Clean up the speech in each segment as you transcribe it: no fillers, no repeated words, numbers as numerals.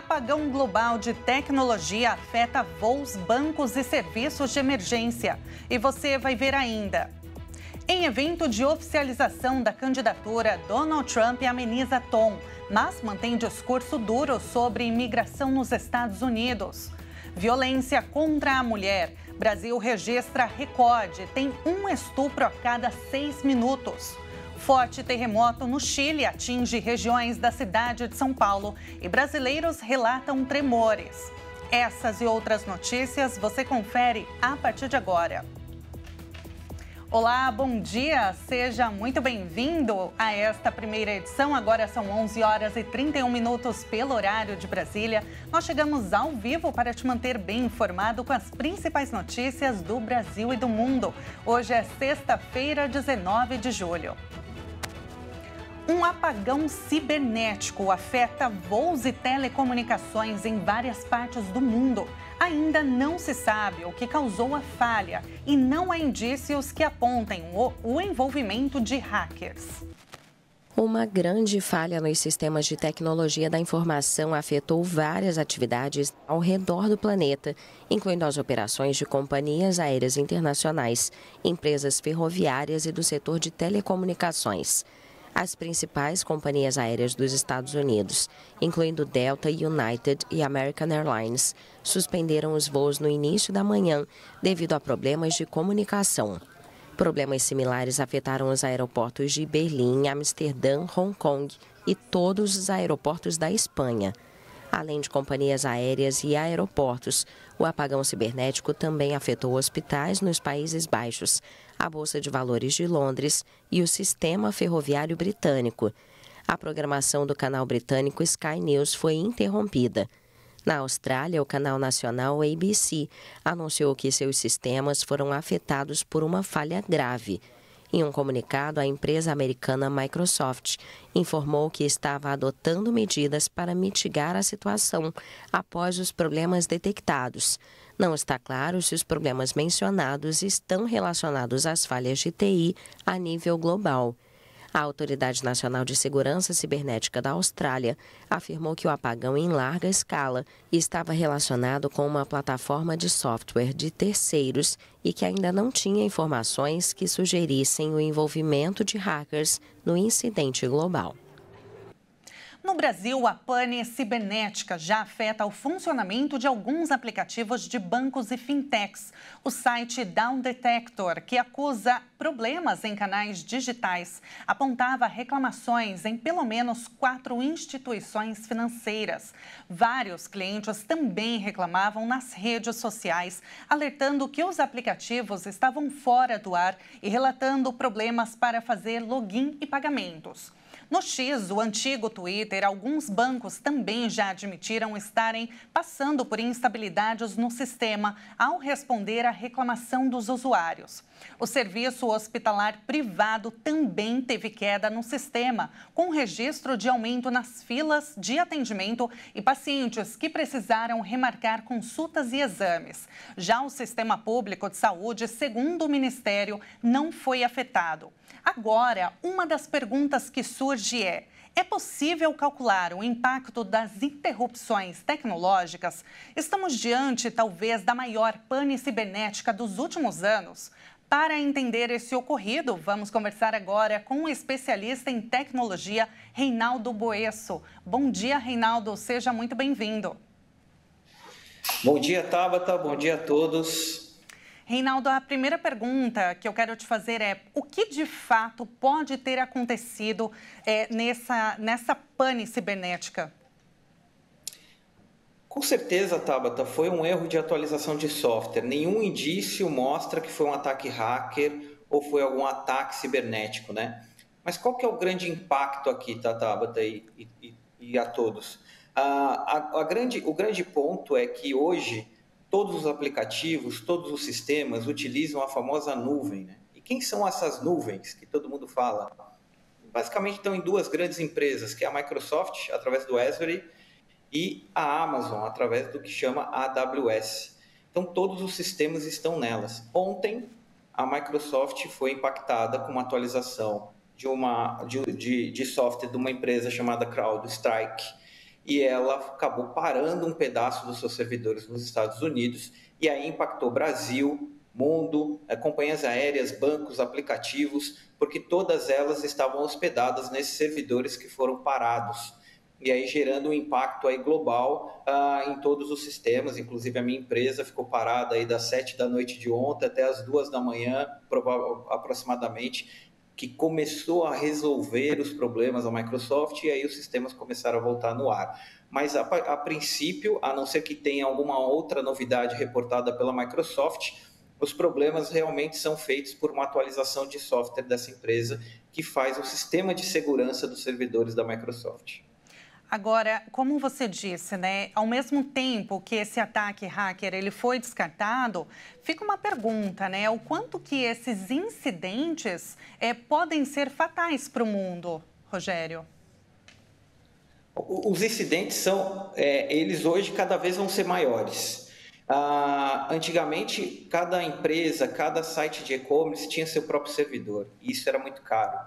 Apagão global de tecnologia afeta voos, bancos e serviços de emergência. E você vai ver ainda. Em evento de oficialização da candidatura, Donald Trump ameniza tom, mas mantém discurso duro sobre imigração nos Estados Unidos. Violência contra a mulher. Brasil registra recorde, tem um estupro a cada 6 minutos. Forte terremoto no Chile atinge regiões da cidade de São Paulo e brasileiros relatam tremores. Essas e outras notícias você confere a partir de agora. Olá, bom dia, seja muito bem-vindo a esta primeira edição. Agora são 11 horas e 31 minutos pelo horário de Brasília. Nós chegamos ao vivo para te manter bem informado com as principais notícias do Brasil e do mundo. Hoje é sexta-feira, 19 de julho. Um apagão cibernético afeta voos e telecomunicações em várias partes do mundo. Ainda não se sabe o que causou a falha e não há indícios que apontem o envolvimento de hackers. Uma grande falha nos sistemas de tecnologia da informação afetou várias atividades ao redor do planeta, incluindo as operações de companhias aéreas internacionais, empresas ferroviárias e do setor de telecomunicações. As principais companhias aéreas dos Estados Unidos, incluindo Delta, United e American Airlines, suspenderam os voos no início da manhã devido a problemas de comunicação. Problemas similares afetaram os aeroportos de Berlim, Amsterdã, Hong Kong e todos os aeroportos da Espanha. Além de companhias aéreas e aeroportos, o apagão cibernético também afetou hospitais nos Países Baixos, a Bolsa de Valores de Londres e o sistema ferroviário britânico. A programação do canal britânico Sky News foi interrompida. Na Austrália, o canal nacional ABC anunciou que seus sistemas foram afetados por uma falha grave. Em um comunicado, a empresa americana Microsoft informou que estava adotando medidas para mitigar a situação após os problemas detectados. Não está claro se os problemas mencionados estão relacionados às falhas de TI a nível global. A Autoridade Nacional de Segurança Cibernética da Austrália afirmou que o apagão em larga escala estava relacionado com uma plataforma de software de terceiros e que ainda não tinha informações que sugerissem o envolvimento de hackers no incidente global. No Brasil, a pane cibernética já afeta o funcionamento de alguns aplicativos de bancos e fintechs. O site Down Detector, que acusa problemas em canais digitais, apontava reclamações em pelo menos 4 instituições financeiras. Vários clientes também reclamavam nas redes sociais, alertando que os aplicativos estavam fora do ar e relatando problemas para fazer login e pagamentos. No X, o antigo Twitter, alguns bancos também já admitiram estarem passando por instabilidades no sistema ao responder à reclamação dos usuários. O serviço hospitalar privado também teve queda no sistema, com registro de aumento nas filas de atendimento e pacientes que precisaram remarcar consultas e exames. Já o sistema público de saúde, segundo o Ministério, não foi afetado. Agora, uma das perguntas que surge é possível calcular o impacto das interrupções tecnológicas? Estamos diante, talvez, da maior pane cibernética dos últimos anos? Para entender esse ocorrido, vamos conversar agora com o especialista em tecnologia, Reinaldo Boesso. Bom dia, Reinaldo, seja muito bem-vindo. Bom dia, Tabata, bom dia a todos. Reinaldo, a primeira pergunta que eu quero te fazer é: o que de fato pode ter acontecido nessa pane cibernética? Com certeza, Tabata, foi um erro de atualização de software. Nenhum indício mostra que foi um ataque hacker ou foi algum ataque cibernético, né? Mas qual que é o grande impacto aqui, tá, Tabata, e a todos? O grande ponto é que hoje todos os aplicativos, todos os sistemas utilizam a famosa nuvem, né? E quem são essas nuvens que todo mundo fala? Basicamente estão em 2 grandes empresas, que é a Microsoft, através do Azure, e a Amazon, através do que chama AWS. Então, todos os sistemas estão nelas. Ontem, a Microsoft foi impactada com uma atualização de software de uma empresa chamada CrowdStrike. e ela acabou parando um pedaço dos seus servidores nos Estados Unidos, e aí impactou Brasil, mundo, companhias aéreas, bancos, aplicativos, porque todas elas estavam hospedadas nesses servidores que foram parados. E aí gerando um impacto aí global em todos os sistemas, inclusive a minha empresa ficou parada aí das 7 da noite de ontem até as 2 da manhã, aproximadamente, que começou a resolver os problemas da Microsoft e aí os sistemas começaram a voltar no ar. Mas a princípio, a não ser que tenha alguma outra novidade reportada pela Microsoft, os problemas realmente são feitos por uma atualização de software dessa empresa que faz o sistema de segurança dos servidores da Microsoft. Agora, como você disse, né, ao mesmo tempo que esse ataque hacker ele foi descartado, fica uma pergunta, né, o quanto que esses incidentes podem ser fatais para o mundo, Rogério? Os incidentes eles hoje cada vez vão ser maiores. Antigamente, cada empresa, cada site de e-commerce tinha seu próprio servidor, e isso era muito caro.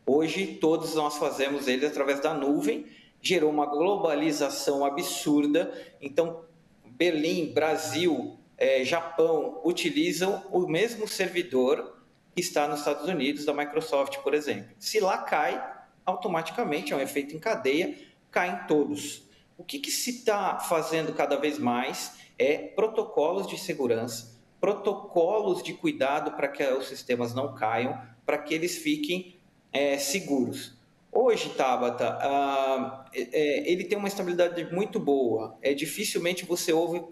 Hoje, todos nós fazemos ele através da nuvem, gerou uma globalização absurda. Então, Berlim, Brasil, Japão utilizam o mesmo servidor que está nos Estados Unidos, da Microsoft, por exemplo. Se lá cai, automaticamente, é um efeito em cadeia, caem todos. O que se está fazendo cada vez mais é protocolos de segurança, protocolos de cuidado para que os sistemas não caiam, para que eles fiquem seguros. Hoje, Tabata, ele tem uma estabilidade muito boa. Dificilmente você ouve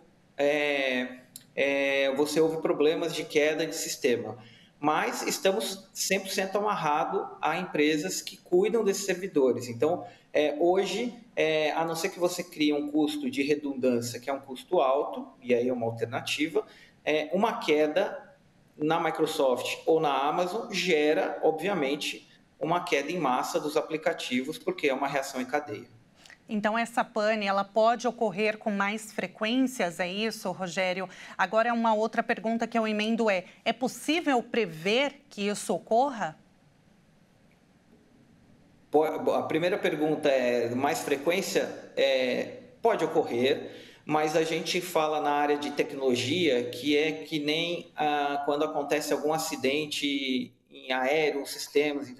problemas de queda de sistema. Mas estamos 100% amarrados a empresas que cuidam desses servidores. Então, hoje, a não ser que você crie um custo de redundância, que é um custo alto, e aí é uma alternativa, uma queda na Microsoft ou na Amazon gera, obviamente, uma queda em massa dos aplicativos, porque é uma reação em cadeia. Então, essa pane, ela pode ocorrer com mais frequências, é isso, Rogério? Agora, uma outra pergunta que eu emendo é possível prever que isso ocorra? A primeira pergunta mais frequência? Pode ocorrer, mas a gente fala na área de tecnologia que é que nem quando acontece algum acidente em aéreo, sistemas,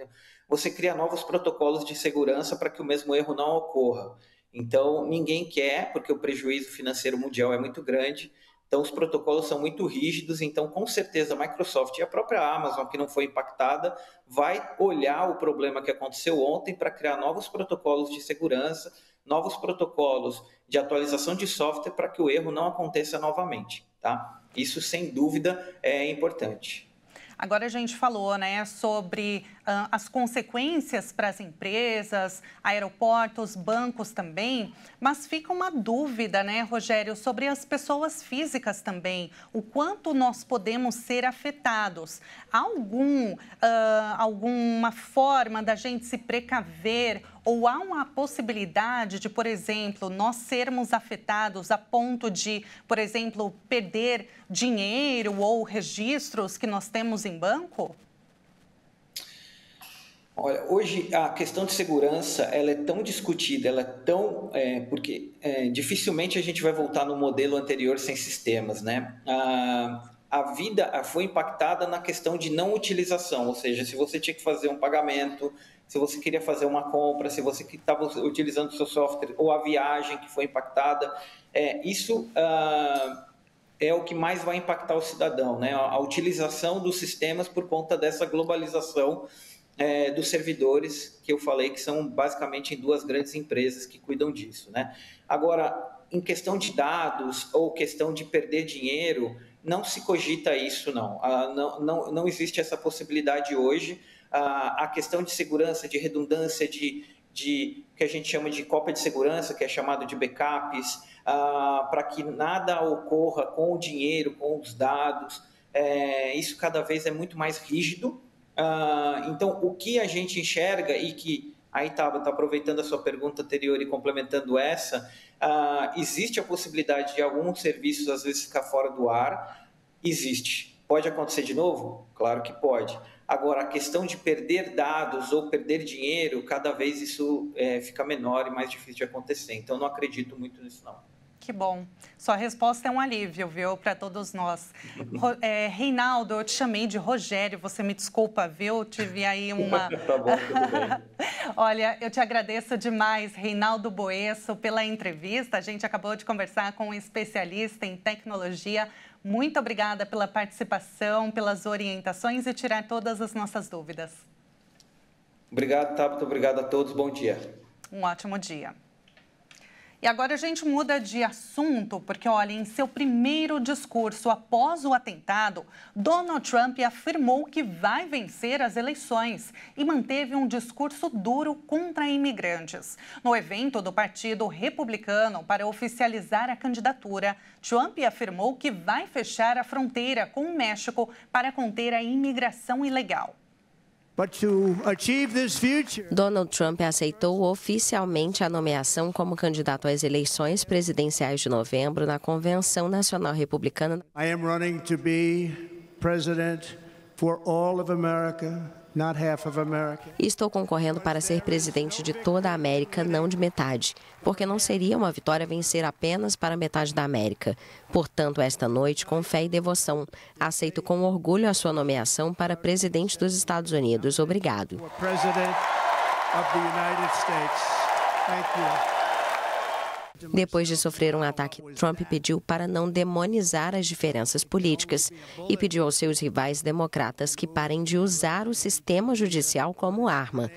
você cria novos protocolos de segurança para que o mesmo erro não ocorra. Então, ninguém quer, porque o prejuízo financeiro mundial é muito grande, então os protocolos são muito rígidos, então com certeza a Microsoft e a própria Amazon, que não foi impactada, vai olhar o problema que aconteceu ontem para criar novos protocolos de segurança, novos protocolos de atualização de software para que o erro não aconteça novamente, tá? Isso, sem dúvida, é importante. Agora a gente falou, né, sobre as consequências para as empresas, aeroportos, bancos também, mas fica uma dúvida, né, Rogério, sobre as pessoas físicas também, o quanto nós podemos ser afetados. Há alguma forma da gente se precaver ou há uma possibilidade de, por exemplo, nós sermos afetados a ponto de, por exemplo, perder dinheiro ou registros que nós temos em banco? Olha, hoje a questão de segurança ela é tão discutida, ela é tão porque dificilmente a gente vai voltar no modelo anterior sem sistemas, né? A vida foi impactada na questão de não utilização, ou seja, se você tinha que fazer um pagamento, se você queria fazer uma compra, se você estava utilizando o seu software, ou a viagem que foi impactada, isso é o que mais vai impactar o cidadão, né? A utilização dos sistemas por conta dessa globalização dos servidores, que eu falei que são basicamente em duas grandes empresas que cuidam disso, né? Agora, em questão de dados ou questão de perder dinheiro, não se cogita isso, não. Não existe essa possibilidade hoje. A questão de segurança, de redundância, de que a gente chama de cópia de segurança, que é chamado de backups, para que nada ocorra com o dinheiro, com os dados, isso cada vez é muito mais rígido. Então, o que a gente enxerga e que aí está aproveitando a sua pergunta anterior e complementando essa, existe a possibilidade de alguns serviços às vezes ficar fora do ar? Existe. Pode acontecer de novo? Claro que pode. Agora, a questão de perder dados ou perder dinheiro, cada vez isso fica menor e mais difícil de acontecer. Então, não acredito muito nisso, não. Que bom. Sua resposta é um alívio, viu, para todos nós. Reinaldo, eu te chamei de Rogério, você me desculpa, viu? Tive aí uma... Tá bom, tudo bem. Olha, eu te agradeço demais, Reinaldo Boesso, pela entrevista. A gente acabou de conversar com um especialista em tecnologia. Muito obrigada pela participação, pelas orientações e tirar todas as nossas dúvidas. Obrigado, Tabata. Obrigado a todos. Bom dia. Um ótimo dia. E agora a gente muda de assunto, porque, olha, em seu primeiro discurso após o atentado, Donald Trump afirmou que vai vencer as eleições e manteve um discurso duro contra imigrantes. No evento do Partido Republicano para oficializar a candidatura, Trump afirmou que vai fechar a fronteira com o México para conter a imigração ilegal. Donald Trump aceitou oficialmente a nomeação como candidato às eleições presidenciais de novembro na Convenção Nacional Republicana. I am running to be president for all of America, not half of America. Estou concorrendo para ser presidente de toda a América, não de metade, porque não seria uma vitória vencer apenas para metade da América. Portanto, esta noite, com fé e devoção, aceito com orgulho a sua nomeação para presidente dos Estados Unidos. Obrigado. Depois de sofrer um ataque, Trump pediu para não demonizar as diferenças políticas e pediu aos seus rivais democratas que parem de usar o sistema judicial como arma.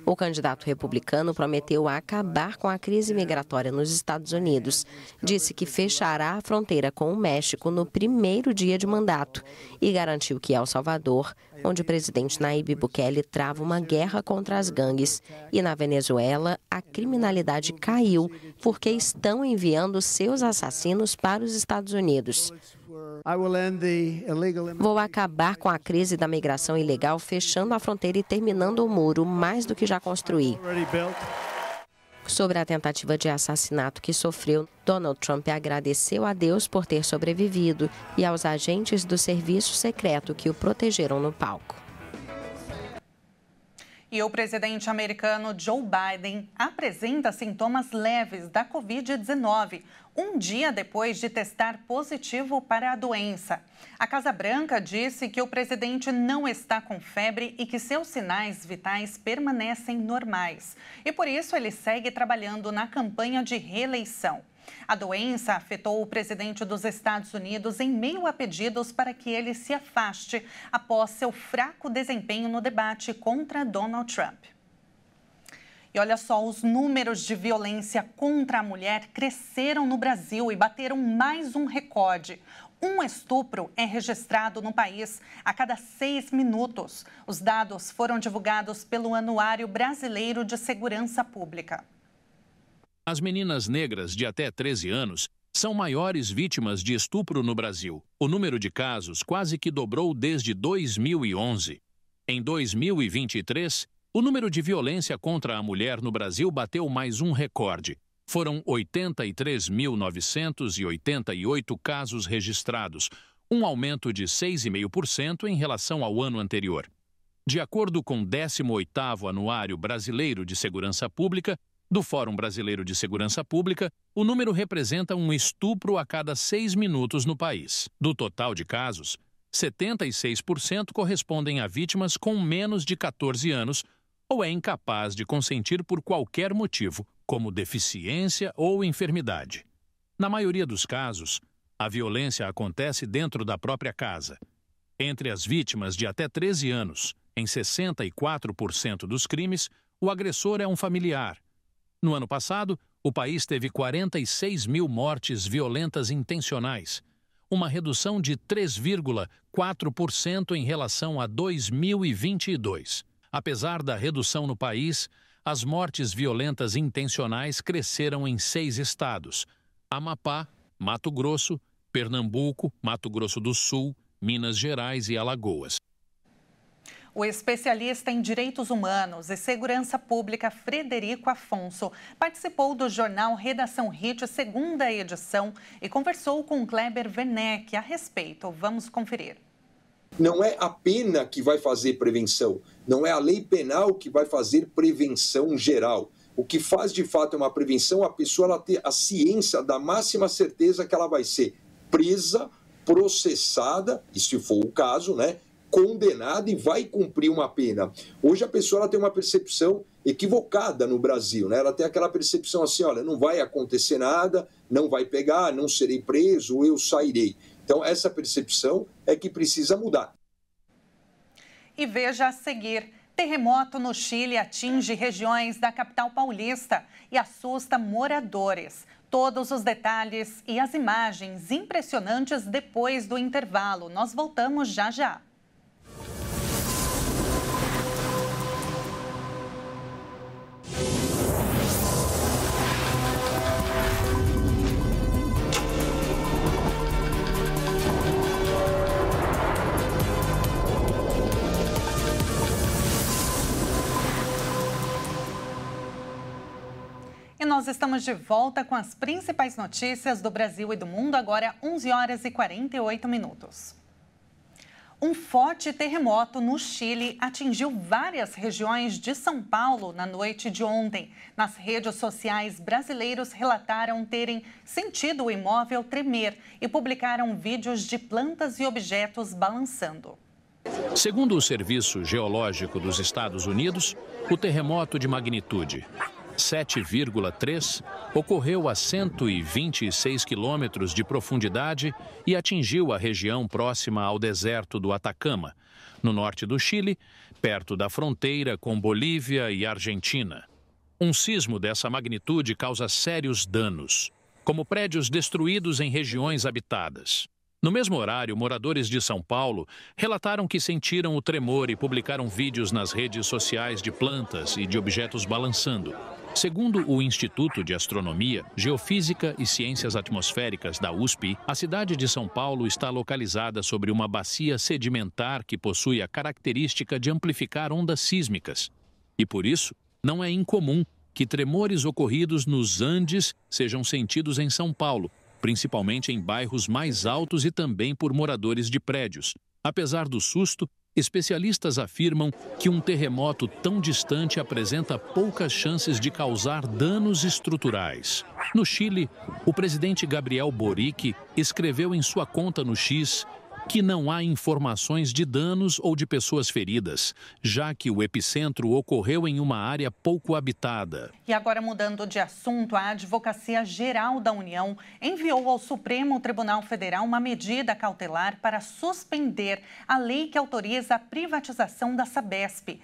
O candidato republicano prometeu acabar com a crise migratória nos Estados Unidos. Disse que fechará a fronteira com o México no primeiro dia de mandato e garantiu que El Salvador, onde o presidente Nayib Bukele trava uma guerra contra as gangues, e na Venezuela a criminalidade caiu porque estão enviando seus assassinos para os Estados Unidos. Vou acabar com a crise da migração ilegal, fechando a fronteira e terminando o muro, mais do que já construí. Sobre a tentativa de assassinato que sofreu, Donald Trump agradeceu a Deus por ter sobrevivido e aos agentes do serviço secreto que o protegeram no palco. E o presidente americano Joe Biden apresenta sintomas leves da Covid-19, um dia depois de testar positivo para a doença. A Casa Branca disse que o presidente não está com febre e que seus sinais vitais permanecem normais. E por isso ele segue trabalhando na campanha de reeleição. A doença afetou o presidente dos Estados Unidos em meio a pedidos para que ele se afaste após seu fraco desempenho no debate contra Donald Trump. E olha só, os números de violência contra a mulher cresceram no Brasil e bateram mais um recorde. Um estupro é registrado no país a cada 6 minutos. Os dados foram divulgados pelo Anuário Brasileiro de Segurança Pública. As meninas negras de até 13 anos são maiores vítimas de estupro no Brasil. O número de casos quase que dobrou desde 2011. Em 2023, o número de violência contra a mulher no Brasil bateu mais um recorde. Foram 83.988 casos registrados, um aumento de 6,5% em relação ao ano anterior. De acordo com o 18º Anuário Brasileiro de Segurança Pública, do Fórum Brasileiro de Segurança Pública, o número representa um estupro a cada 6 minutos no país. Do total de casos, 76% correspondem a vítimas com menos de 14 anos ou é incapaz de consentir por qualquer motivo, como deficiência ou enfermidade. Na maioria dos casos, a violência acontece dentro da própria casa. Entre as vítimas de até 13 anos, em 64% dos crimes, o agressor é um familiar. No ano passado, o país teve 46 mil mortes violentas intencionais, uma redução de 3,4% em relação a 2022. Apesar da redução no país, as mortes violentas intencionais cresceram em 6 estados: Amapá, Mato Grosso, Pernambuco, Mato Grosso do Sul, Minas Gerais e Alagoas. O especialista em direitos humanos e segurança pública Frederico Afonso participou do jornal Redação Hit, segunda edição, e conversou com Kleber Werneck a respeito. Vamos conferir. Não é a pena que vai fazer prevenção, não é a lei penal que vai fazer prevenção geral. O que faz, de fato, é uma prevenção, a pessoa ela ter a ciência da máxima certeza que ela vai ser presa, processada, e se for o caso, né, condenada e vai cumprir uma pena. Hoje a pessoa ela tem uma percepção equivocada no Brasil, né? Ela tem aquela percepção assim, olha, não vai acontecer nada, não vai pegar, não serei preso, eu sairei. Então essa percepção é que precisa mudar. E veja a seguir. Terremoto no Chile atinge regiões da capital paulista e assusta moradores. Todos os detalhes e as imagens impressionantes depois do intervalo. Nós voltamos já já. E nós estamos de volta com as principais notícias do Brasil e do mundo, agora 11 horas e 48 minutos. Um forte terremoto no Chile atingiu várias regiões de São Paulo na noite de ontem. Nas redes sociais, brasileiros relataram terem sentido o imóvel tremer e publicaram vídeos de plantas e objetos balançando. Segundo o Serviço Geológico dos Estados Unidos, o terremoto de magnitude 7,3 ocorreu a 126 quilômetros de profundidade e atingiu a região próxima ao deserto do Atacama, no norte do Chile, perto da fronteira com Bolívia e Argentina. Um sismo dessa magnitude causa sérios danos, como prédios destruídos em regiões habitadas. No mesmo horário, moradores de São Paulo relataram que sentiram o tremor e publicaram vídeos nas redes sociais de plantas e de objetos balançando. Segundo o Instituto de Astronomia, Geofísica e Ciências Atmosféricas da USP, a cidade de São Paulo está localizada sobre uma bacia sedimentar que possui a característica de amplificar ondas sísmicas. E por isso, não é incomum que tremores ocorridos nos Andes sejam sentidos em São Paulo, principalmente em bairros mais altos e também por moradores de prédios. Apesar do susto, especialistas afirmam que um terremoto tão distante apresenta poucas chances de causar danos estruturais. No Chile, o presidente Gabriel Boric escreveu em sua conta no X que não há informações de danos ou de pessoas feridas, já que o epicentro ocorreu em uma área pouco habitada. E agora, mudando de assunto, a Advocacia Geral da União enviou ao Supremo Tribunal Federal uma medida cautelar para suspender a lei que autoriza a privatização da Sabesp.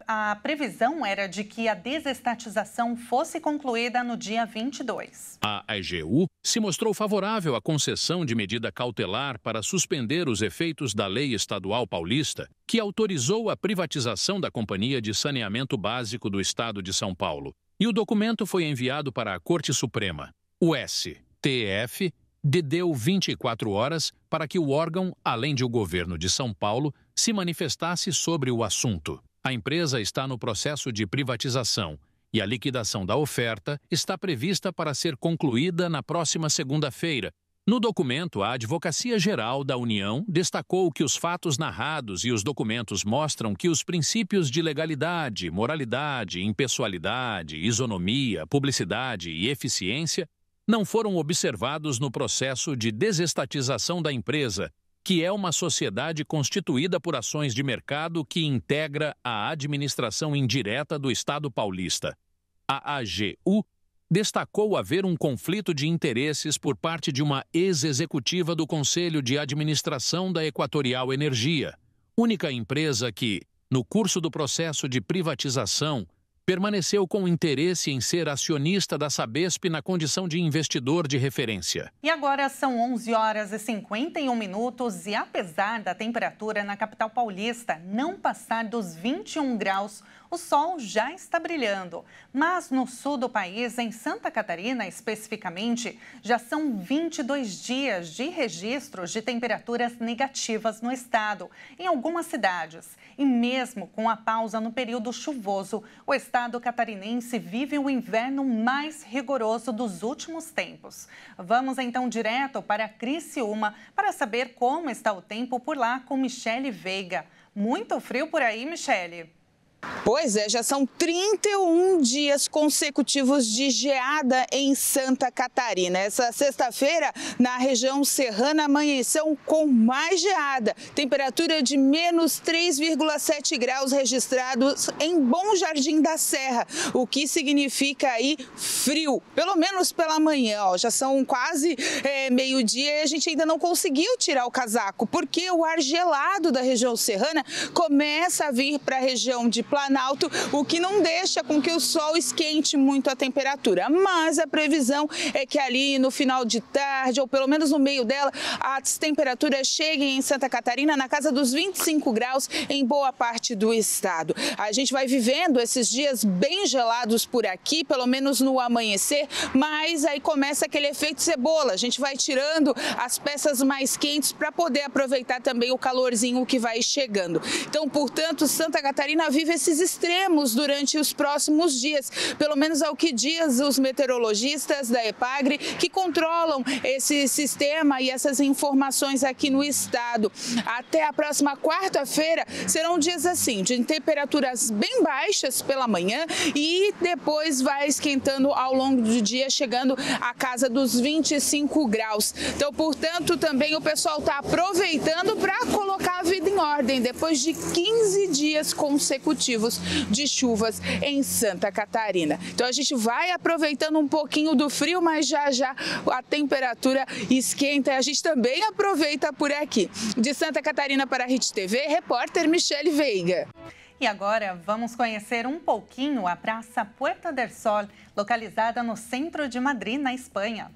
A previsão era de que a desestatização fosse concluída no dia 22. A AGU se mostrou favorável à concessão de medida cautelar para suspender os efeitos da Lei Estadual Paulista, que autorizou a privatização da Companhia de Saneamento Básico do Estado de São Paulo. E o documento foi enviado para a Corte Suprema. O STF deu 24 horas para que o órgão, além de o governo de São Paulo, se manifestasse sobre o assunto. A empresa está no processo de privatização e a liquidação da oferta está prevista para ser concluída na próxima segunda-feira. No documento, a Advocacia Geral da União destacou que os fatos narrados e os documentos mostram que os princípios de legalidade, moralidade, impessoalidade, isonomia, publicidade e eficiência não foram observados no processo de desestatização da empresa, que é uma sociedade constituída por ações de mercado que integra a administração indireta do Estado paulista. A AGU destacou haver um conflito de interesses por parte de uma ex-executiva do Conselho de Administração da Equatorial Energia, única empresa que, no curso do processo de privatização, permaneceu com interesse em ser acionista da Sabesp na condição de investidor de referência. E agora são 11 horas e 51 minutos e apesar da temperatura na capital paulista não passar dos 21 graus, o sol já está brilhando, mas no sul do país, em Santa Catarina especificamente, já são 22 dias de registros de temperaturas negativas no estado, em algumas cidades. E mesmo com a pausa no período chuvoso, o estado catarinense vive o inverno mais rigoroso dos últimos tempos. Vamos então direto para Criciúma para saber como está o tempo por lá com Michele Veiga. Muito frio por aí, Michele? Pois é, já são 31 dias consecutivos de geada em Santa Catarina. Essa sexta-feira, na região serrana, amanheceu com mais geada. Temperatura de menos 3,7 graus registrados em Bom Jardim da Serra, o que significa aí frio, pelo menos pela manhã. Ó, já são quase meio-dia e a gente ainda não conseguiu tirar o casaco, porque o ar gelado da região serrana começa a vir para a região de Planalto, o que não deixa com que o sol esquente muito a temperatura. Mas a previsão é que ali no final de tarde, ou pelo menos no meio dela, as temperaturas cheguem em Santa Catarina na casa dos 25 graus em boa parte do estado. A gente vai vivendo esses dias bem gelados por aqui, pelo menos no amanhecer, mas aí começa aquele efeito cebola. A gente vai tirando as peças mais quentes para poder aproveitar também o calorzinho que vai chegando. Então, portanto, Santa Catarina vive esses extremos durante os próximos dias, pelo menos ao que diz os meteorologistas da EPAGRE, que controlam esse sistema e essas informações aqui no estado. Até a próxima quarta-feira serão dias assim, de temperaturas bem baixas pela manhã e depois vai esquentando ao longo do dia, chegando à casa dos 25 graus. Então, portanto, também o pessoal está aproveitando para colocar a vida em ordem, depois de 15 dias consecutivos de chuvas em Santa Catarina. Então a gente vai aproveitando um pouquinho do frio, mas já já a temperatura esquenta e a gente também aproveita por aqui. De Santa Catarina para a Hit TV, repórter Michele Veiga. E agora vamos conhecer um pouquinho a Praça Puerta del Sol, localizada no centro de Madrid, na Espanha.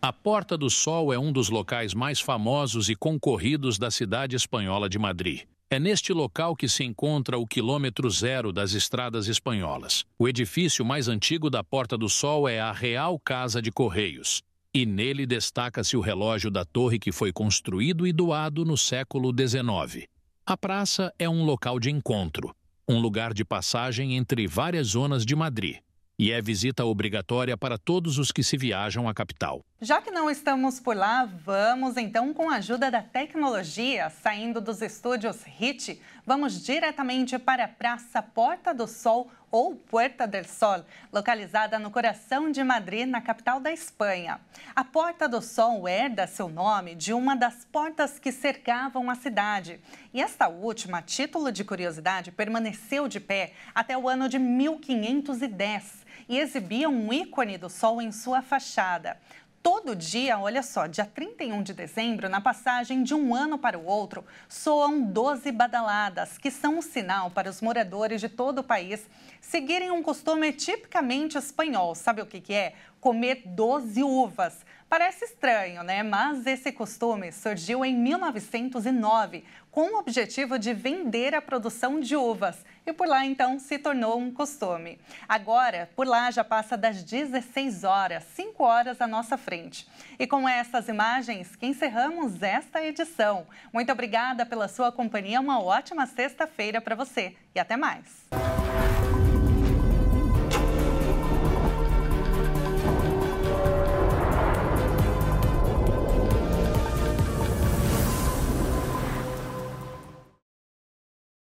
A Porta do Sol é um dos locais mais famosos e concorridos da cidade espanhola de Madrid. É neste local que se encontra o quilômetro zero das estradas espanholas. O edifício mais antigo da Porta do Sol é a Real Casa de Correios. E nele destaca-se o relógio da torre que foi construído e doado no século XIX. A praça é um local de encontro, um lugar de passagem entre várias zonas de Madrid. E é visita obrigatória para todos os que se viajam à capital. Já que não estamos por lá, vamos então com a ajuda da tecnologia, saindo dos estúdios Hit, vamos diretamente para a Praça Porta do Sol, ou Puerta del Sol, localizada no coração de Madrid, na capital da Espanha. A Porta do Sol herda seu nome de uma das portas que cercavam a cidade. E esta última, a título de curiosidade, permaneceu de pé até o ano de 1510 e exibia um ícone do sol em sua fachada. Todo dia, olha só, dia 31 de dezembro, na passagem de um ano para o outro, soam 12 badaladas, que são um sinal para os moradores de todo o país seguirem um costume tipicamente espanhol. Sabe o que é? Comer 12 uvas. Parece estranho, né? Mas esse costume surgiu em 1909, com o objetivo de vender a produção de uvas. E por lá, então, se tornou um costume. Agora, por lá já passa das 16 horas, 5 horas à nossa frente. E com essas imagens que encerramos esta edição. Muito obrigada pela sua companhia, uma ótima sexta-feira para você e até mais.